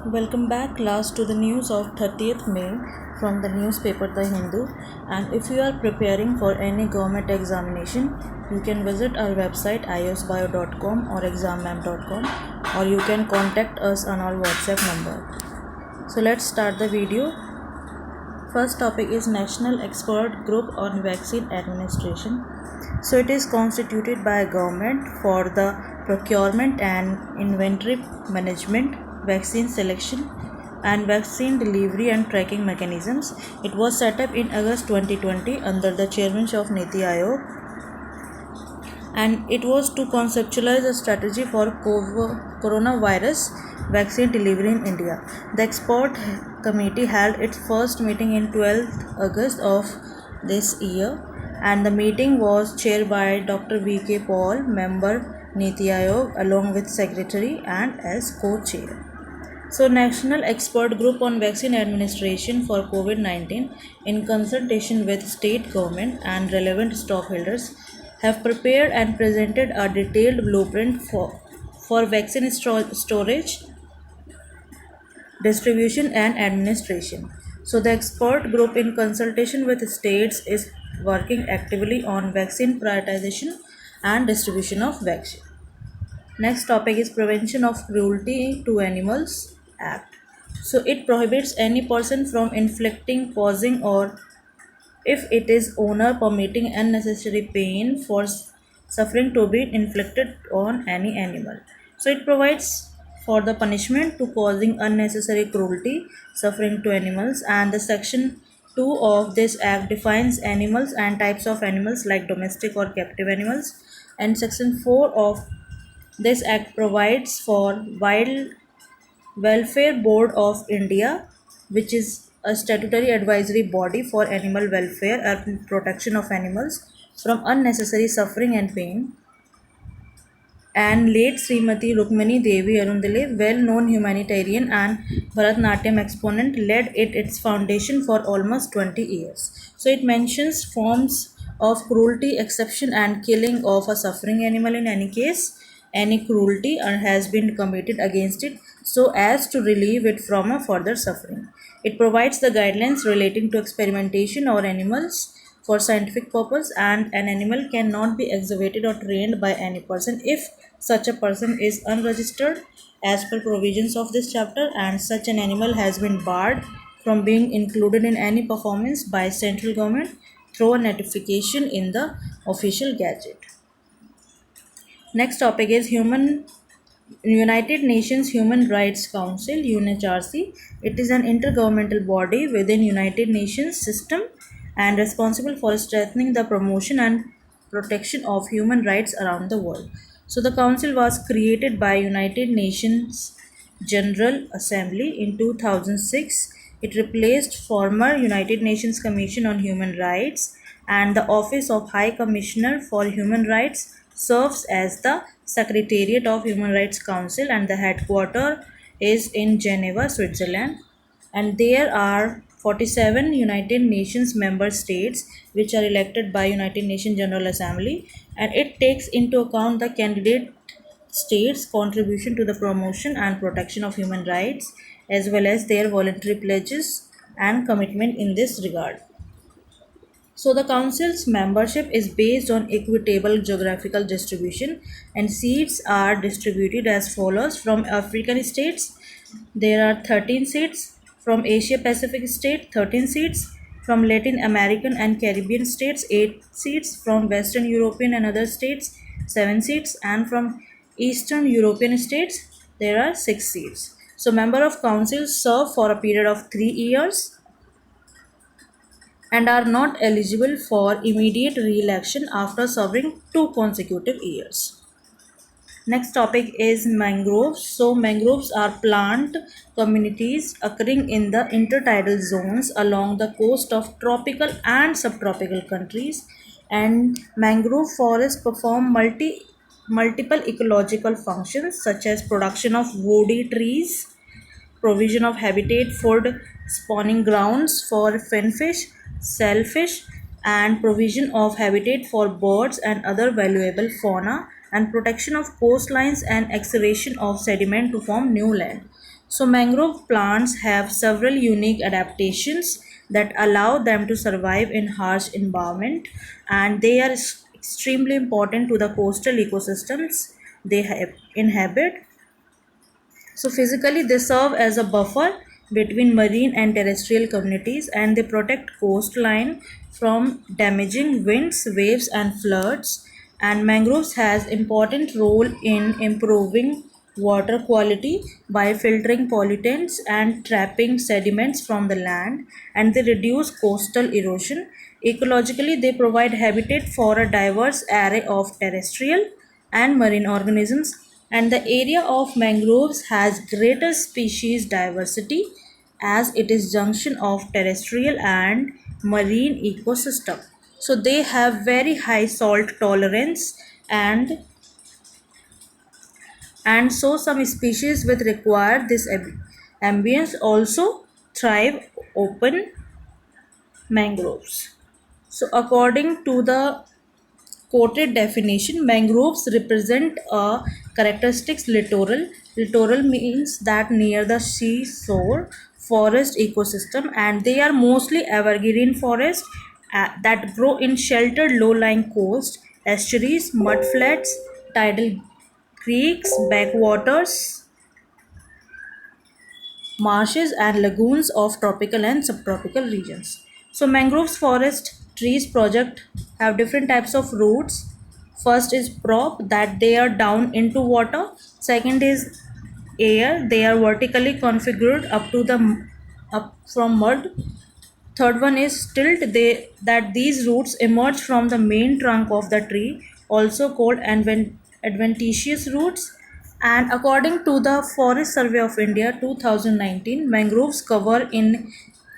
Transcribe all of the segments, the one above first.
Welcome back, class, to the news of 30th May from the newspaper The Hindu. And if you are preparing for any government examination, you can visit our website iosbio.com or exammap.com, or you can contact us on our WhatsApp number. So let's start the video. First topic is National Expert Group on Vaccine Administration. So it is constituted by government for the procurement and inventory management, vaccine selection and vaccine delivery and tracking mechanisms. It was set up in August 2020 under the chairmanship of Niti Aayog, and it was to conceptualize a strategy for coronavirus vaccine delivery in India. The expert committee held its first meeting in 12th August of this year, and the meeting was chaired by Dr. V.K. Paul, member Niti Aayog, along with secretary and as co-chair. So, National Expert Group on Vaccine Administration for COVID-19, in consultation with state government and relevant stockholders, have prepared and presented a detailed blueprint for vaccine storage, distribution and administration. So, the expert group, in consultation with states, is working actively on vaccine prioritization and distribution of vaccine. Next topic is Prevention of Cruelty to Animals Act. So it prohibits any person from inflicting, causing, or if it is owner permitting unnecessary pain for suffering to be inflicted on any animal. So it provides for the punishment to causing unnecessary cruelty, suffering to animals, and the section 2 of this act defines animals and types of animals like domestic or captive animals, and section 4 of this act provides for Wild Welfare Board of India, which is a statutory advisory body for animal welfare and protection of animals from unnecessary suffering and pain. And late Srimati Rukmani Devi Arundale, well-known humanitarian and Bharatnatyam exponent, led its foundation for almost 20 years. So it mentions forms of cruelty, exception and killing of a suffering animal in any case. Any cruelty has been committed against it so as to relieve it from a further suffering. It provides the guidelines relating to experimentation or animals for scientific purpose, and an animal cannot be excavated or trained by any person if such a person is unregistered as per provisions of this chapter, and such an animal has been barred from being included in any performance by central government through a notification in the official gazette. Next topic is United Nations Human Rights Council, UNHRC. It is an intergovernmental body within United Nations system and responsible for strengthening the promotion and protection of human rights around the world. So the council was created by United Nations General Assembly in 2006. It replaced former United Nations Commission on Human Rights, and the Office of High Commissioner for Human Rights serves as the Secretariat of Human Rights Council, and the headquarters is in Geneva, Switzerland. And there are 47 United Nations member states which are elected by United Nations General Assembly, and it takes into account the candidate states' contribution to the promotion and protection of human rights as well as their voluntary pledges and commitment in this regard. So the council's membership is based on equitable geographical distribution, and seats are distributed as follows: from African states there are 13 seats, from Asia Pacific state 13 seats, from Latin American and Caribbean states 8 seats, from Western European and other states 7 seats, and from Eastern European states there are 6 seats. So member of council serve for a period of 3 years and are not eligible for immediate re-election after serving 2 consecutive years. Next topic is mangroves. So mangroves are plant communities occurring in the intertidal zones along the coast of tropical and subtropical countries, and mangrove forests perform multiple ecological functions such as production of woody trees, provision of habitat, food, spawning grounds for finfish, shellfish, and provision of habitat for birds and other valuable fauna, and protection of coastlines and excavation of sediment to form new land. So mangrove plants have several unique adaptations that allow them to survive in harsh environment, and they are extremely important to the coastal ecosystems they inhabit. So physically they serve as a buffer between marine and terrestrial communities, and they protect coastline from damaging winds, waves and floods. And mangroves has important role in improving water quality by filtering pollutants and trapping sediments from the land, and they reduce coastal erosion. Ecologically they provide habitat for a diverse array of terrestrial and marine organisms, and the area of mangroves has greater species diversity as it is junction of terrestrial and marine ecosystem. So they have very high salt tolerance, and so some species with require this ambience also thrive open mangroves. So according to the quoted definition, mangroves represent a characteristics littoral. Littoral means that near the seashore forest ecosystem, and they are mostly evergreen forests that grow in sheltered low-lying coast, estuaries, mudflats, tidal creeks, backwaters, marshes and lagoons of tropical and subtropical regions. So mangroves forest trees project have different types of roots. First is prop, that they are down into water. Second is air, they are vertically configured up from mud. Third one is stilt, they that these roots emerge from the main trunk of the tree, also called adventitious roots. And according to the Forest Survey of India 2019, mangroves cover in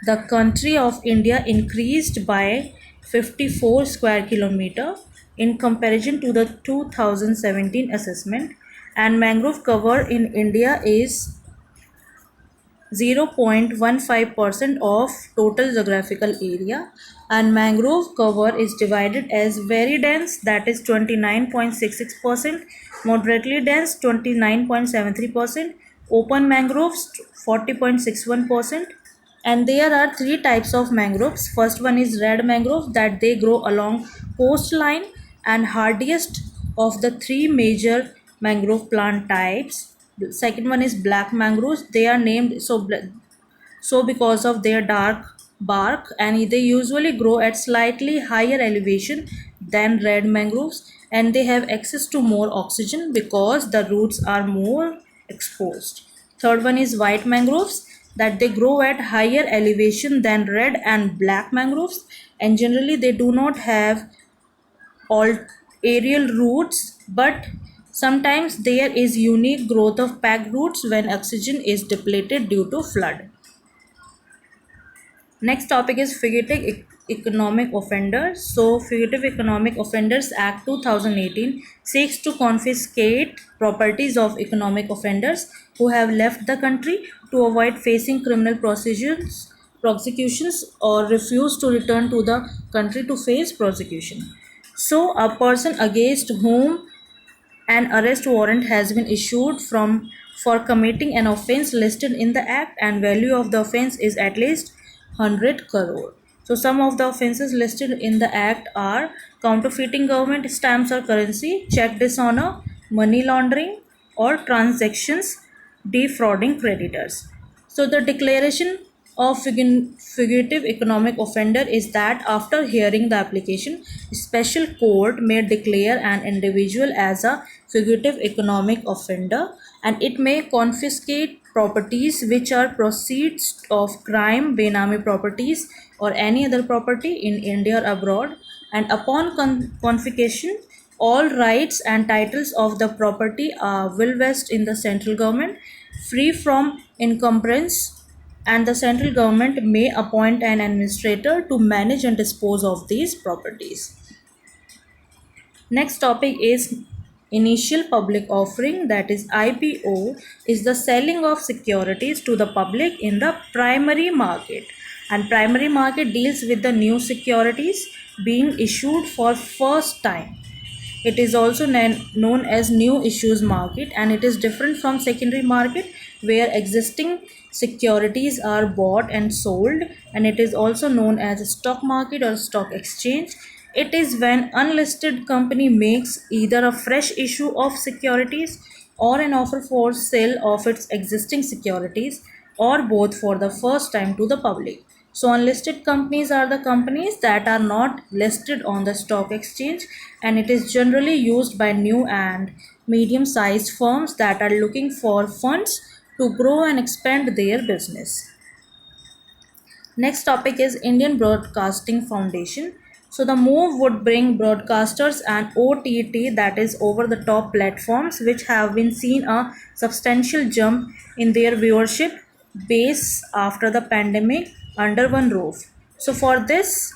the country of India increased by 54 square kilometer in comparison to the 2017 assessment, and mangrove cover in India is 0.15% of total geographical area, and mangrove cover is divided as very dense, that is 29.66%, moderately dense 29.73%, open mangroves 40.61%. And there are three types of mangroves. First one is red mangrove, that they grow along coastline and hardiest of the three major mangrove plant types. The second one is black mangroves, they are named so because of their dark bark, and they usually grow at slightly higher elevation than red mangroves, and they have access to more oxygen because the roots are more exposed. Third one is white mangroves, that they grow at higher elevation than red and black mangroves, and generally they do not have all aerial roots, but sometimes there is unique growth of packed roots when oxygen is depleted due to flood. Next topic is Fugitive Economic Offenders. So, Fugitive Economic Offenders Act 2018 seeks to confiscate properties of economic offenders who have left the country to avoid facing criminal prosecutions or refuse to return to the country to face prosecution. So, a person against whom an arrest warrant has been issued from for committing an offence listed in the act, and value of the offence is at least 100 crore. So some of the offences listed in the act are counterfeiting government stamps or currency, check dishonor, money laundering, or transactions defrauding creditors. So the declaration of fugitive economic offender is that after hearing the application, special court may declare an individual as a fugitive economic offender, and it may confiscate properties which are proceeds of crime, benami properties, or any other property in India or abroad, and upon confiscation all rights and titles of the property will vest in the central government free from encumbrance, and the central government may appoint an administrator to manage and dispose of these properties. Next topic is initial public offering, that is IPO, is the selling of securities to the public in the primary market, and primary market deals with the new securities being issued for first time. It is also known as new issues market, and it is different from secondary market where existing securities are bought and sold, and it is also known as a stock market or stock exchange. It is when unlisted company makes either a fresh issue of securities or an offer for sale of its existing securities, or both for the first time to the public. So, unlisted companies are the companies that are not listed on the stock exchange, and it is generally used by new and medium sized firms that are looking for funds to grow and expand their business. Next topic is Indian Broadcasting Foundation. So the move would bring broadcasters and OTT, that is over the top platforms, which have been seen a substantial jump in their viewership base after the pandemic under one roof. So for this,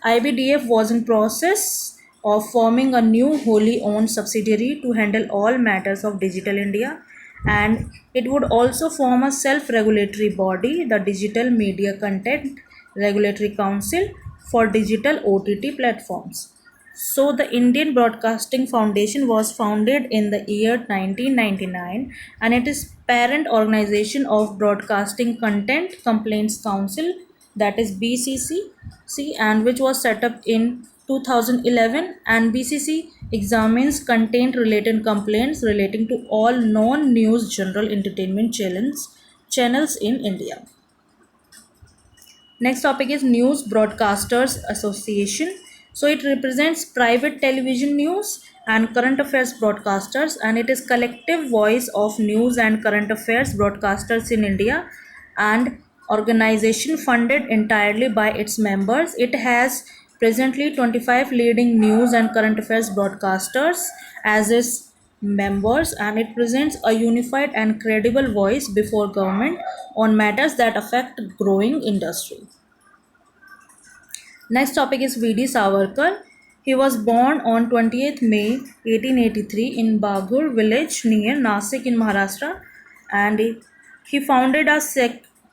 IBDF was in process of forming a new wholly owned subsidiary to handle all matters of Digital India, and it would also form a self-regulatory body, the Digital Media Content Regulatory Council for digital OTT platforms. So the Indian Broadcasting Foundation was founded in the year 1999, and it is parent organization of Broadcasting Content Complaints Council, that is BCC, and which was set up in 2011, and BCC examines content related complaints relating to all non-news general entertainment channels in India. Next topic is News Broadcasters Association. So it represents private television news and current affairs broadcasters, and it is collective voice of news and current affairs broadcasters in India, and organization funded entirely by its members. It has presently 25 leading news and current affairs broadcasters as its members, and it presents a unified and credible voice before government on matters that affect growing industry. Next topic is V.D. Savarkar. He was born on 20th May 1883 in Baghur village near Nasik in Maharashtra, and he founded a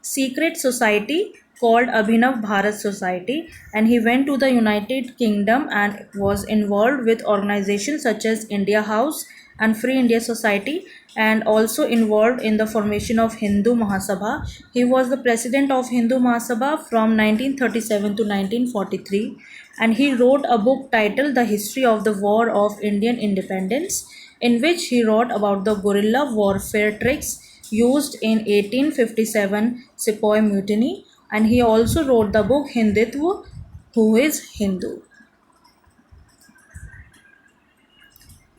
secret society called Abhinav Bharat Society, and he went to the United Kingdom and was involved with organizations such as India House and Free India Society, and also involved in the formation of Hindu Mahasabha. He was the president of Hindu Mahasabha from 1937 to 1943, and he wrote a book titled The History of the War of Indian Independence, in which he wrote about the guerrilla warfare tricks used in 1857 Sepoy Mutiny, and he also wrote the book Hindutva, Who is Hindu.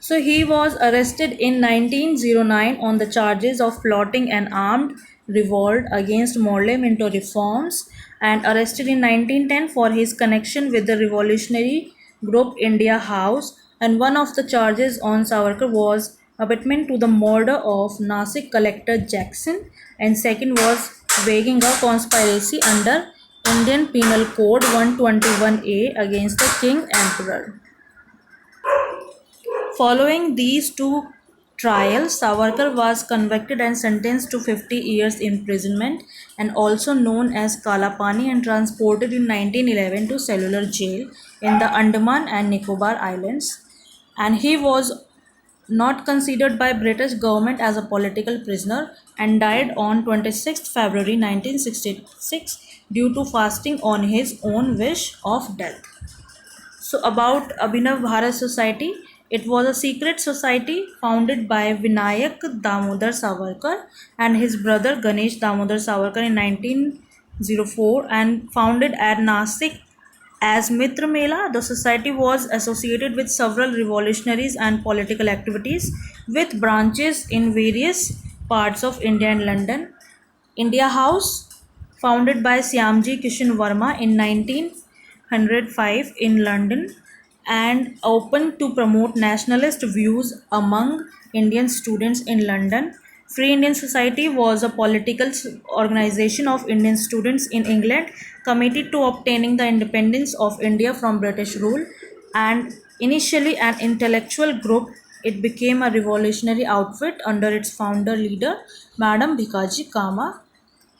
So he was arrested in 1909 on the charges of plotting an armed revolt against Morley Minto reforms, and arrested in 1910 for his connection with the revolutionary group India House, and one of the charges on Savarkar was abetment to the murder of Nasik collector Jackson, and second was waging a conspiracy under Indian Penal Code 121A against the King Emperor. Following these two trials, Savarkar was convicted and sentenced to 50 years imprisonment, and also known as Kalapani, and transported in 1911 to cellular jail in the Andaman and Nicobar Islands. And he was not considered by British government as a political prisoner, and died on 26th February 1966 due to fasting on his own wish of death. So about Abhinav Bharat Society, it was a secret society founded by Vinayak Damodar Savarkar and his brother Ganesh Damodar Savarkar in 1904, and founded at Nasik as Mitra Mela. The society was associated with several revolutionaries and political activities, with branches in various parts of India and London. India House, founded by Syamji Kishan Verma in 1905 in London, and open to promote nationalist views among Indian students in London. Free Indian Society was a political organization of Indian students in England committed to obtaining the independence of India from British rule, and initially an intellectual group, it became a revolutionary outfit under its founder leader, Madam Bhikaji Kama.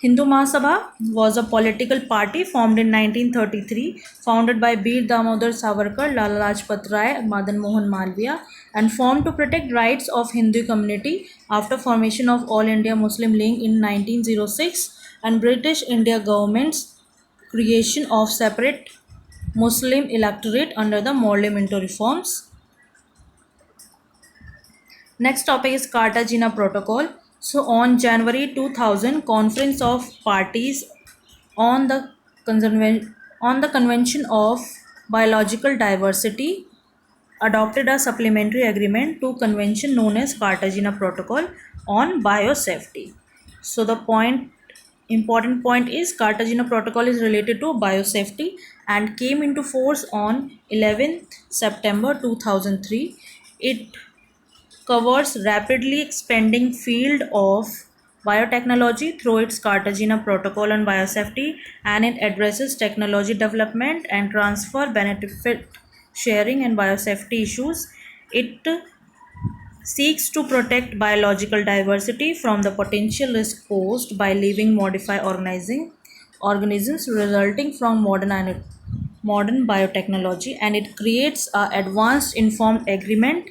Hindu Mahasabha was a political party formed in 1933, founded by Bir Damodar Savarkar, Lala Lajpat Rai, Madan Mohan Malviya, and formed to protect rights of Hindu community after formation of All India Muslim League in 1906 and British India government's creation of separate Muslim electorate under the Morley Minto reforms. Next topic is Cartagena Protocol. So on January 2000, Conference of Parties on the Convention of Biological Diversity adopted a supplementary agreement to convention known as Cartagena Protocol on Biosafety. So the important point is Cartagena Protocol is related to biosafety and came into force on 11th September 2003. It covers rapidly expanding field of biotechnology through its Cartagena Protocol on Biosafety, and it addresses technology development and transfer, benefit sharing and biosafety issues. It seeks to protect biological diversity from the potential risk posed by living modified organisms resulting from modern biotechnology, and it creates a advanced informed agreement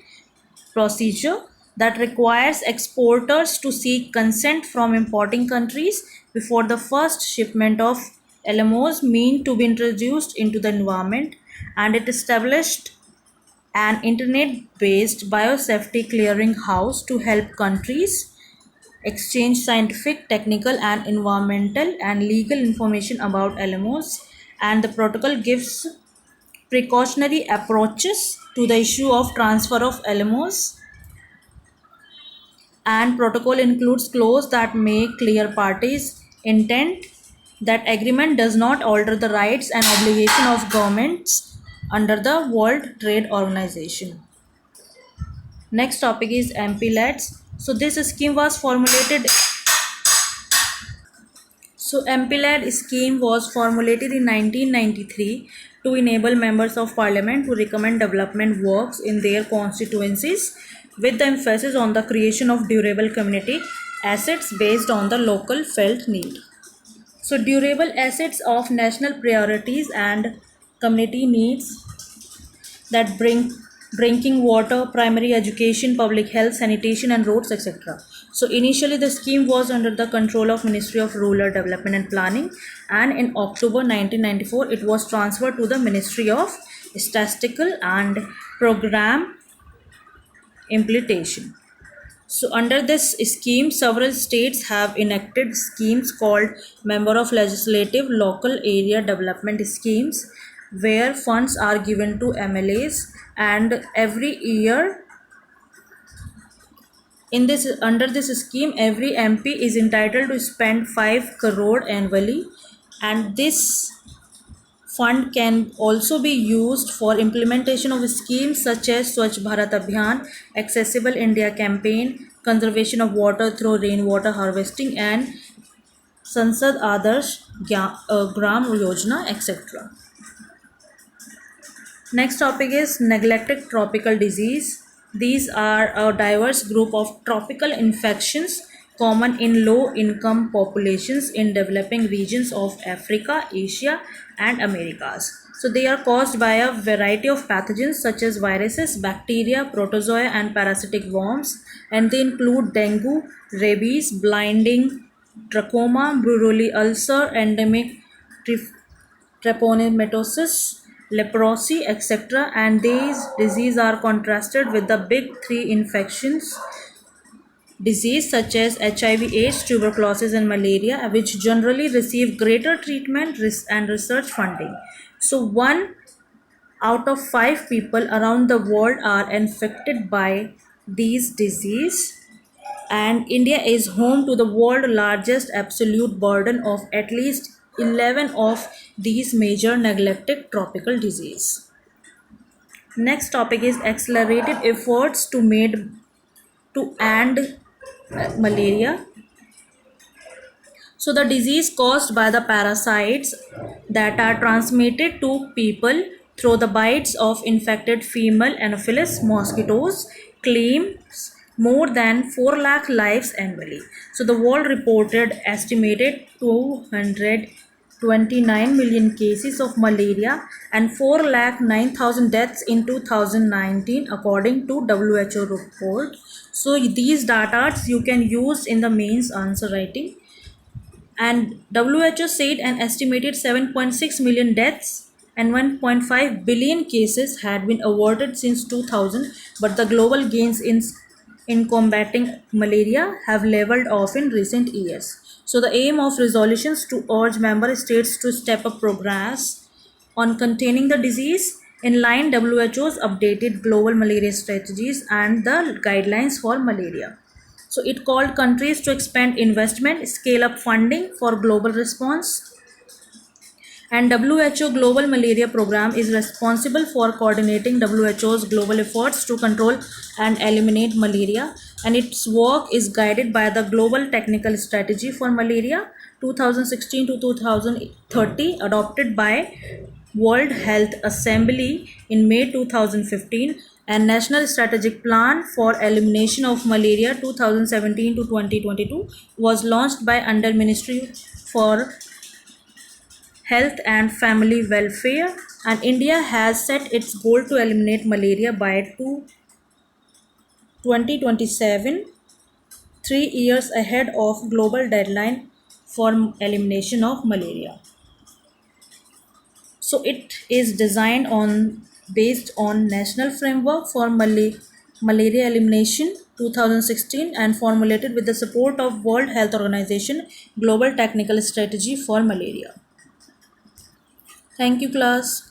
procedure that requires exporters to seek consent from importing countries before the first shipment of LMOs mean to be introduced into the environment, and it established an internet-based biosafety clearinghouse to help countries exchange scientific, technical, and environmental and legal information about LMOs, and the protocol gives precautionary approaches to the issue of transfer of LMOs, and protocol includes clause that make clear parties intent that agreement does not alter the rights and obligation of governments under the World Trade Organization. Next topic is MPLADS. So this scheme was formulated MPLAD scheme was formulated in 1993 to enable members of parliament to recommend development works in their constituencies with the emphasis on the creation of durable community assets based on the local felt need. So durable assets of national priorities and community needs that bring drinking water, primary education, public health, sanitation and roads, etc. So initially the scheme was under the control of Ministry of Rural Development and Planning, and in October 1994 it was transferred to the Ministry of Statistical and Program Implementation. So under this scheme, several states have enacted schemes called Member of Legislative Local Area Development Schemes, where funds are given to MLAs, and every year under this scheme every MP is entitled to spend 5 crore annually, and this fund can also be used for implementation of schemes such as Swachh Bharat Abhiyan, Accessible India Campaign, conservation of water through rainwater harvesting, and Sansad Adarsh Gram Yojana, etc. Next topic is neglected tropical disease. These are a diverse group of tropical infections common in low-income populations in developing regions of Africa, Asia, and Americas. So they are caused by a variety of pathogens such as viruses, bacteria, protozoa, and parasitic worms, and they include dengue, rabies, blinding, trachoma, Buruli ulcer, endemic treponematosis, leprosy, etc. And these diseases are contrasted with the big three infections disease such as HIV, AIDS, tuberculosis, and malaria, which generally receive greater treatment and research funding. So 1 out of 5 people around the world are infected by these diseases, and India is home to the world's largest absolute burden of at least 11 of these major neglected tropical diseases. Next topic is accelerated efforts to end malaria. So the disease caused by the parasites that are transmitted to people through the bites of infected female Anopheles mosquitoes claims more than 4 lakh lives annually. So the world reported estimated 229 million cases of malaria and 4 lakh 9,000 deaths in 2019 according to WHO report. So these data you can use in the mains answer writing. And WHO said an estimated 7.6 million deaths and 1.5 billion cases had been averted since 2000, but the global gains in combating malaria have leveled off in recent years. So the aim of resolutions to urge member states to step up progress on containing the disease in line WHO's updated global malaria strategies and the guidelines for malaria. So it called countries to expand investment, scale up funding for global response. And WHO Global Malaria Program is responsible for coordinating WHO's global efforts to control and eliminate malaria. And its work is guided by the Global Technical Strategy for Malaria 2016 to 2030 adopted by World Health Assembly in May 2015 and National Strategic Plan for Elimination of Malaria 2017 to 2022 was launched by Under Ministry for Health and Family Welfare, and India has set its goal to eliminate malaria by 2027, 3 years ahead of global deadline for elimination of malaria. So it is designed on based on National Framework for Malaria Elimination 2016 and formulated with the support of World Health Organization Global Technical Strategy for Malaria. Thank you, class.